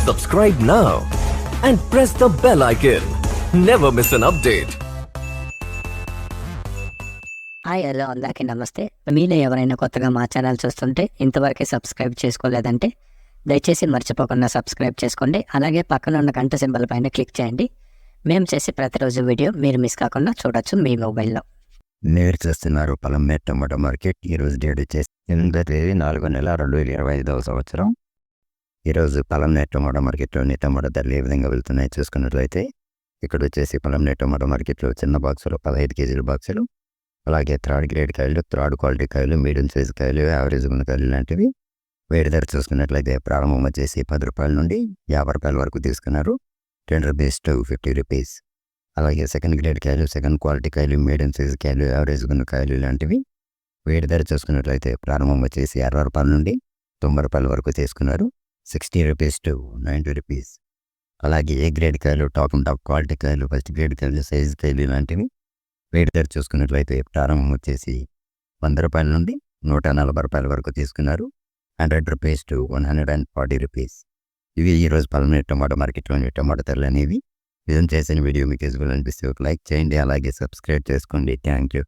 Subscribe now and press the bell icon. Never miss an update. Hi hello అందరికీ నమస్తే. మీలో ఎవరైనా కొత్తగా మా ఛానల్ చూస్తుంటే ఇంతవరకు సబ్స్క్రైబ్ చేసుకోలేదంటే దయచేసి మర్చిపోకుండా సబ్స్క్రైబ్ చేసుకోండి. అలాగే పక్కన ఉన్న గంట సింబల్ పైన క్లిక్ చేయండి. మేము చేసే ప్రతిరోజు వీడియో మీరు మిస్ కాకుండా చూడొచ్చు మీ మొబైల్లో. మీరు చేస్తున్నారు పలంనేరు టమాటో మార్కెట్. ఈరోజు డేట్ వచ్చేసి 8వ తేదీ 4వ నెల 2025వ సంవత్సరం. ఈరోజు పలంనేరు టమాటో మార్కెట్లోని టమాటో ధరలు ఏ విధంగా వెళ్తున్నాయో చూసుకున్నట్లయితే ఇక్కడ వచ్చేసి పలంనేరు టమాటో మార్కెట్లో చిన్న బాక్సులు 15 కేజీల బాక్సులు, అలాగే థర్డ్ గ్రేడ్ కాయలు, థర్డ్ క్వాలిటీ కాయలు, మీడియం సైజు కాయలు, యావరేజ్ ఉన్న కాయలు లాంటివి వేడి ధర చూసుకున్నట్లయితే ప్రారంభం వచ్చేసి 10 రూపాయల నుండి 50 రూపాయల వరకు తీసుకున్నారు. 10 రూపీస్ టు 50 రూపీస్. అలాగే సెకండ్ గ్రేడ్ కాయలు, సెకండ్ క్వాలిటీ కాయలు, మీడియం సైజు కాయలు, యావరేజ్ ఉన్న కాయలు లాంటివి వేడి ధర చూసుకున్నట్లయితే ప్రారంభం వచ్చేసి 60 రూపాయల నుండి 90 రూపాయల వరకు తీసుకున్నారు. 60 రూపీస్ టు 90 రూపీస్. అలాగే ఏ గ్రేడ్ కాయలు, టాప్ అండ్ టాప్ క్వాలిటీ కాయలు, ఫస్ట్ గ్రేడ్ కాయలు, సైజు కాయలు లాంటివి వేడి ధర చూసుకున్నట్లయితే ప్రారంభం వచ్చేసి 100 రూపాయల నుండి 140 రూపాయల వరకు తీసుకున్నారు. 100 రూపీస్ టు 140 రూపీస్. ఇవి ఈరోజు పలంనేరు టమాటో మార్కెట్లోని టమాటో ధరలు అనేవి. విధం చేసిన వీడియో మీకు యూజ్ఫుల్ అనిపిస్తే ఒక లైక్ చేయండి, అలాగే సబ్స్క్రైబ్ చేసుకోండి. Thank you.